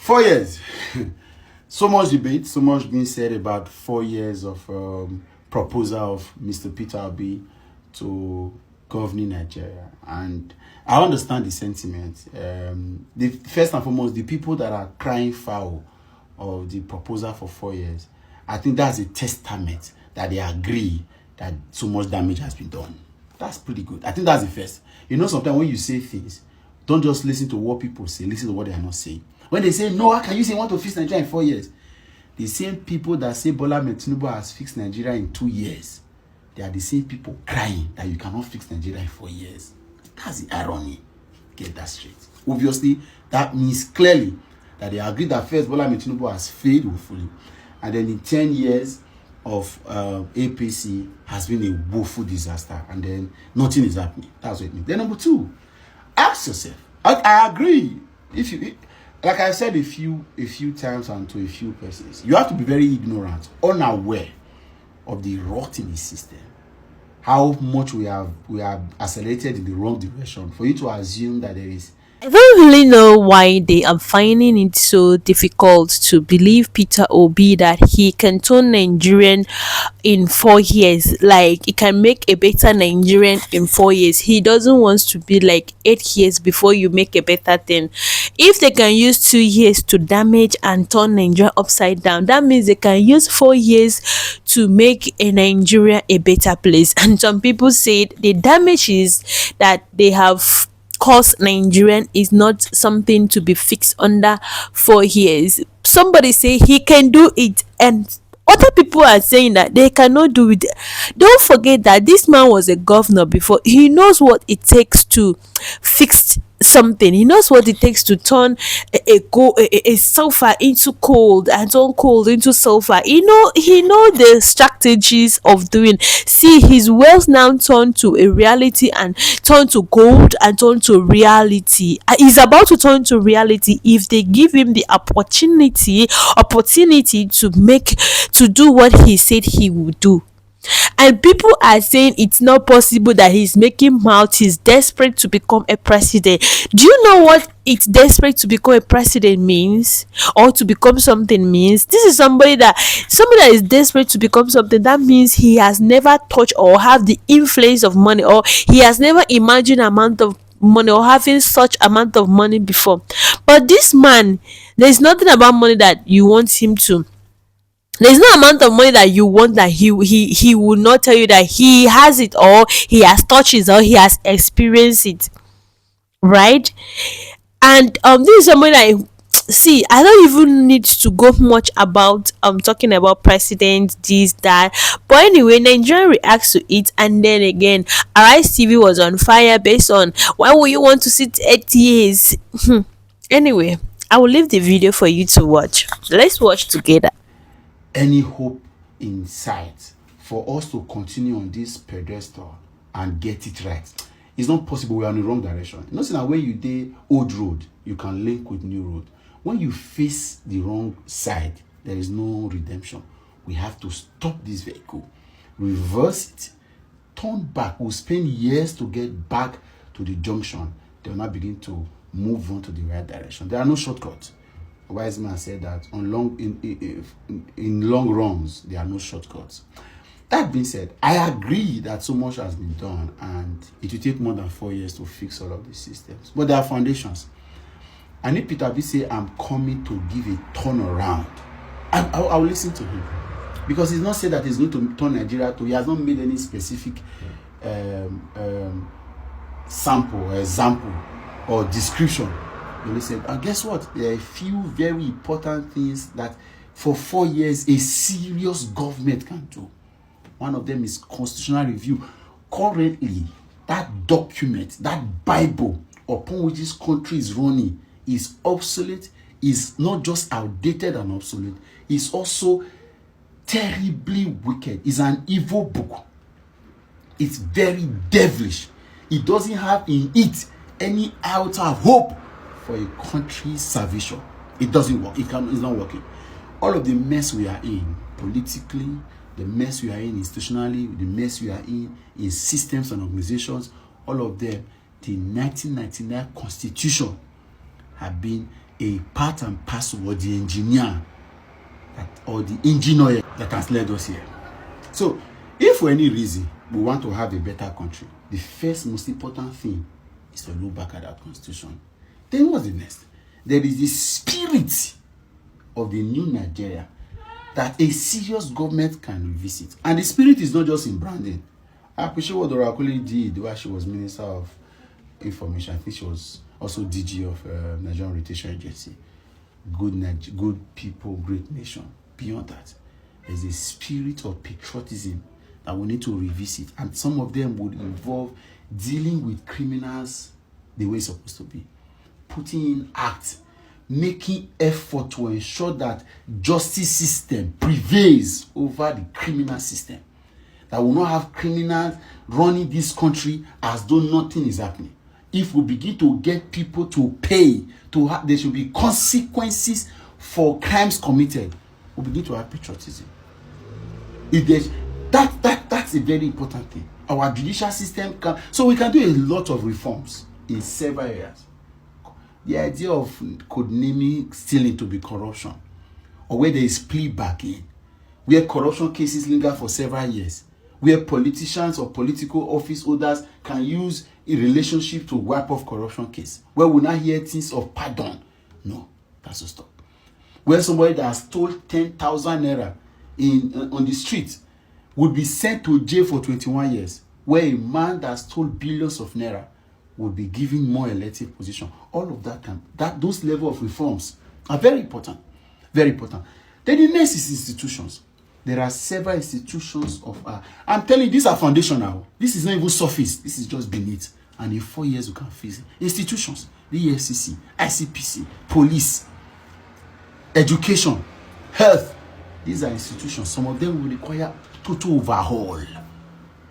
4 years. So much debate, so much being said about 4 years of proposal of Mr. Peter Obi to governing Nigeria. And I understand the sentiment. First and foremost, the people that are crying foul of the proposal for 4 years, I think that's a testament that they agree that so much damage has been done. That's pretty good. I think that's the first. You know, sometimes when you say things, don't just listen to what people say, listen to what they are not saying. When they say, no, how can you say you want to fix Nigeria in 4 years? The same people that say Bola Tinubu has fixed Nigeria in 2 years, they are the same people crying that you cannot fix Nigeria in 4 years. That's the irony. Get that straight. Obviously, that means clearly that they agree that first Bola Tinubu has failed woefully, and then in 10 years of APC has been a woeful disaster, and then nothing is happening. That's what it means. Then number two, ask yourself. I agree. If you, like I said a few times and to a few persons, you have to be very ignorant, unaware of the rot in the system. How much we have accelerated in the wrong direction for you to assume that there is. I don't really know why they are finding it so difficult to believe Peter Obi that he can turn Nigerian in 4 years. Like, he can make a better Nigerian in 4 years. He doesn't want to be like 8 years before you make a better thing. If they can use 2 years to damage and turn Nigeria upside down, that means they can use 4 years to make a Nigeria a better place. And some people said the damage is that they have cause Nigerian is not something to be fixed under 4 years. Somebody say he can do it, and other people are saying that they cannot do it. Don't forget that this man was a governor before. He knows what it takes to fix something. He knows what it takes to turn a sulfur into cold and turn cold into sulfur. He know the strategies of doing. See, his wealth now turned to a reality and turn to gold and turn to reality. He's about to turn to reality if they give him the opportunity to do what he said he would do. And people are saying it's not possible, that he's making mouth, he's desperate to become a president. Do you know what it's desperate to become a president means, or to become something means? This is somebody that is desperate to become something. That means he has never touched or have the influence of money, or he has never imagined amount of money or having such amount of money before. But this man, there's nothing about money that you want him to. There's no amount of money that you want that he will not tell you that he has it, or he has touched it, or he has experienced it, right? And this is somebody that, see, I don't even need to go much about talking about president, this, that. But anyway, Nigeria reacts to it, and then again, Arise TV was on fire based on why would you want to sit 8 years? Anyway, I will leave the video for you to watch. Let's watch together. Any hope in sight for us to continue on this pedestal and get it right? It's not possible. We are in the wrong direction. You know, so now when you dey old road, you can link with new road. When you face the wrong side, there is no redemption. We have to stop this vehicle, reverse it, turn back. We'll spend years to get back to the junction. They will now begin to move on to the right direction. There are no shortcuts. A wise man said that in long runs, there are no shortcuts. That being said, I agree that so much has been done, and it will take more than 4 years to fix all of these systems. But there are foundations. I need Peter Obi say, I'm coming to give a turnaround. I will listen to him, because he's not said that he's going to turn Nigeria to. He has not made any specific sample, example, or description. You listen, and guess what? There are a few very important things that for 4 years a serious government can do. One of them is constitutional review. Currently, that document, that Bible upon which this country is running, is obsolete, is not just outdated and obsolete, is also terribly wicked. It's an evil book. It's very devilish. It doesn't have in it any iota of hope for a country's salvation. It doesn't work. It's not working. All of the mess we are in politically, the mess we are in institutionally, the mess we are in systems and organizations, all of them, the 1999 Constitution have been a part and parcel of the engineer or the engineer that has led us here. So, if for any reason we want to have a better country, the first most important thing is to look back at that constitution. Then what's the next? There is the spirit of the new Nigeria that a serious government can revisit. And the spirit is not just in branding. I appreciate what Dora Akuli did while she was Minister of Information. I think she was also DG of Nigerian Retention Agency. Good people, great nation. Beyond that, there's a spirit of patriotism that we need to revisit. And some of them would involve dealing with criminals the way it's supposed to be. Putting in acts, making effort to ensure that justice system prevails over the criminal system. That will not have criminals running this country as though nothing is happening. If we begin to get people to pay, there should be consequences for crimes committed, we'll begin to have patriotism. If there's that's a very important thing. Our judicial system so we can do a lot of reforms in several areas. The idea of codenaming stealing to be corruption, or where there is plea bargain, where corruption cases linger for several years, where politicians or political office holders can use a relationship to wipe off corruption case, where we now hear things of pardon. No, that's a stop. Where somebody that has stole 10,000 naira on the street would be sent to jail for 21 years, where a man that stole billions of naira will be given more elective position. All of that those level of reforms are very important. Very important. Then the next is institutions. There are several institutions of I'm telling you, these are foundational. This is not even surface. This is just beneath. And in 4 years, we can fix it. Institutions, the EFCC, ICPC, police, education, health. These are institutions. Some of them will require total overhaul,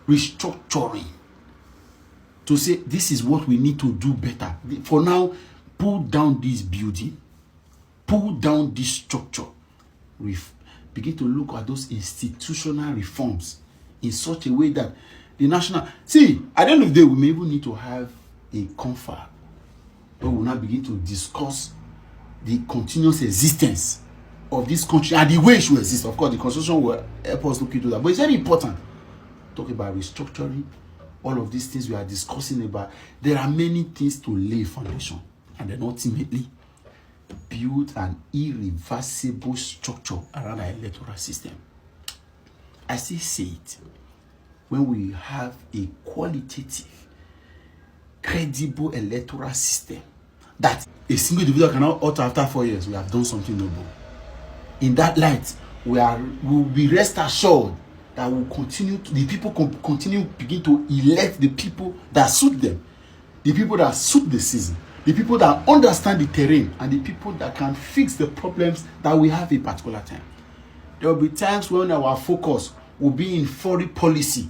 restructuring, to say this is what we need to do better. For now, pull down this building, pull down this structure, begin to look at those institutional reforms in such a way that the national... See, at the end of the day, we may even need to have a confab where we will now begin to discuss the continuous existence of this country and the way it should exist. Of course, the constitution will help us look into that. But it's very important. Talk about restructuring, all of these things we are discussing about. There are many things to lay foundation. And then ultimately, build an irreversible structure around our electoral system. I still say it. When we have a qualitative, credible electoral system that a single individual cannot alter after 4 years, we have done something noble. In that light, we will be rest assured that the people continue begin to elect the people that suit them, the people that suit the season, the people that understand the terrain, and the people that can fix the problems that we have a particular time. There will be times when our focus will be in foreign policy.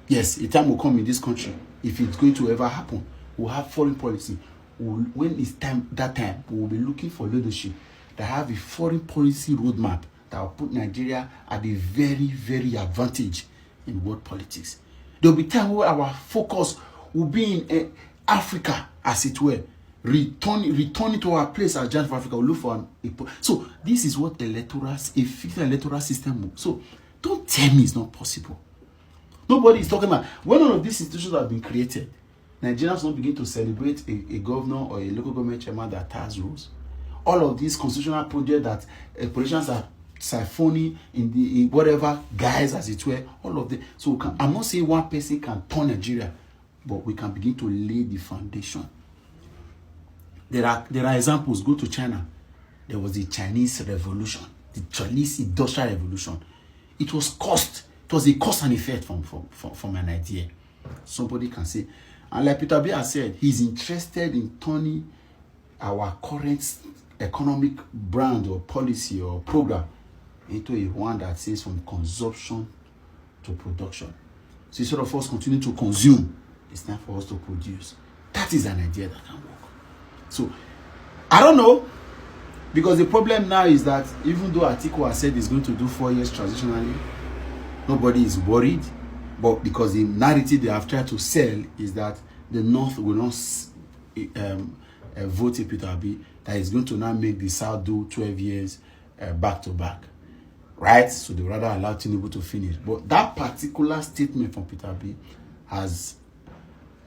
Yes, a time will come in this country, if it's going to ever happen, we'll have foreign policy. When it's time, we will be looking for leadership that have a foreign policy roadmap that will put Nigeria at a very, very advantage in world politics. There will be time where our focus will be in Africa, as it were, returning to our place as giant of Africa. We'll look for so this is what a fixed electoral system will. So don't tell me it's not possible. Nobody is talking about when all of these institutions have been created. Nigerians don't begin to celebrate a governor or a local government chairman that has rules. All of these constitutional projects that politicians are siphoning in whatever guise, as it were, all of them. So I'm not saying one person can turn Nigeria, but we can begin to lay the foundation. There are examples. Go to China. There was the Chinese Revolution, the Chinese Industrial Revolution. It was a cause and effect from an idea. Somebody can say, and like Peter B has said, he's interested in turning our current economic brand or policy or program into a one that says from consumption to production. So instead of us continue to consume, it's time for us to produce. That is an idea that can work. So, I don't know, because the problem now is that even though Atiku has said he's going to do 4 years transitionally, nobody is worried. But because the narrative they have tried to sell is that the North will not vote Peter Obi, that is going to now make the South do 12 years back to back. Right? So they rather allow Tinubu to finish. But that particular statement from Peter Obi has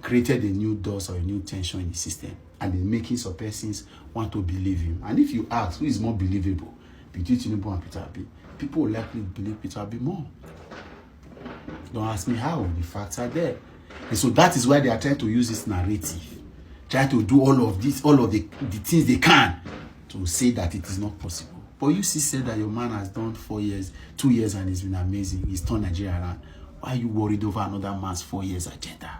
created a new dose or a new tension in the system, and is making some persons want to believe him. And if you ask who is more believable between Tinubu and Peter Obi, people will likely believe Peter Obi more. Don't ask me how, the facts are there. And so that is why they are trying to use this narrative, trying to do all of this, all of the things they can to say that it is not possible. But you see, said that your man has done 4 years, 2 years, and it's been amazing. He's turned Nigeria around. Why are you worried over another man's 4 years agenda?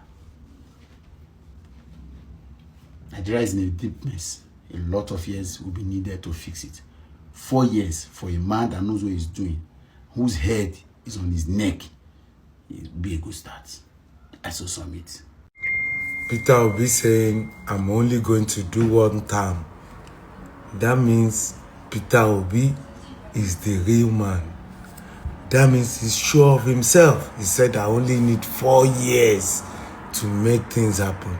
Nigeria is in a deep mess. A lot of years will be needed to fix it. 4 years for a man that knows what he's doing, whose head is on his neck, it will be a good start. I saw summit. Peter Obi saying, I'm only going to do 1 term. That means Peter Obi is the real man. That means he's sure of himself. He said, I only need 4 years to make things happen.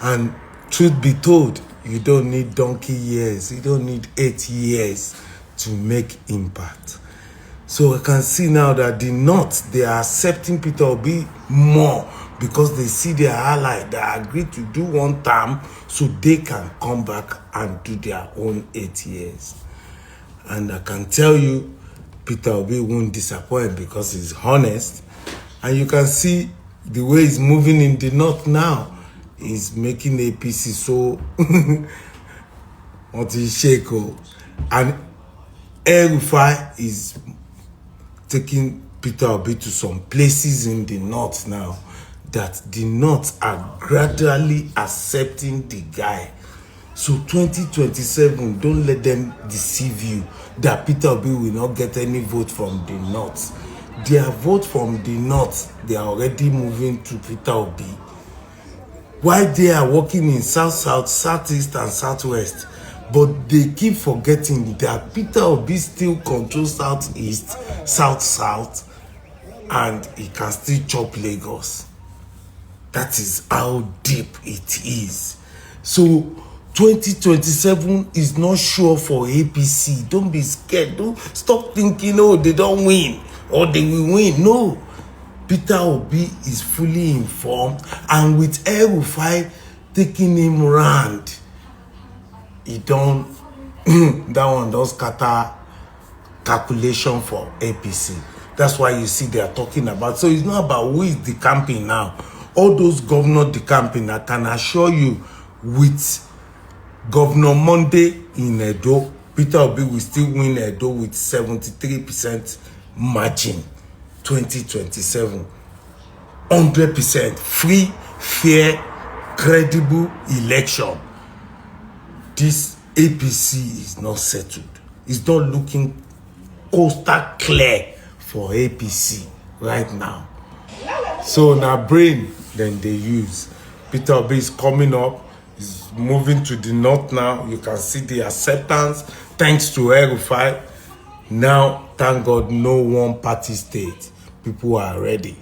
And truth be told, you don't need donkey years. You don't need 8 years to make impact. So I can see now that the North, they are accepting Peter Obi more because they see their ally that agreed to do 1 term so they can come back and do their own 8 years. And I can tell you, Peter Obi won't disappoint because he's honest. And you can see the way he's moving in the North now. He's making APC so multi-shako. And El-Rufai is taking Peter Obi to some places in the North now that the North are gradually accepting the guy. So 2027, don't let them deceive you that Peter Obi will not get any vote from the North. Their vote from the North, they are already moving to Peter Obi. While they are working in South, Southeast, and Southwest, but they keep forgetting that Peter Obi still controls Southeast, South, and he can still chop Lagos. That is how deep it is. So 2027 is not sure for APC. Don't be scared. Don't stop thinking, oh, they don't win or they will win. No. Peter Obi is fully informed, and with El-Rufai taking him round, he don't that one does scatter calculation for APC. That's why you see they are talking about. So it's not about who is decamping now. All those governor decamping, I can assure you, with Governor Monday in Edo, Peter Obi will still win Edo with 73% margin. 2027, 100% free, fair, credible election. This APC is not settled. It's not looking coastal clear for APC right now. So now brain then they use. Peter Obi is coming up. He's moving to the North now. You can see the acceptance thanks to El-Rufai. Now, thank God, no one party state. People are ready.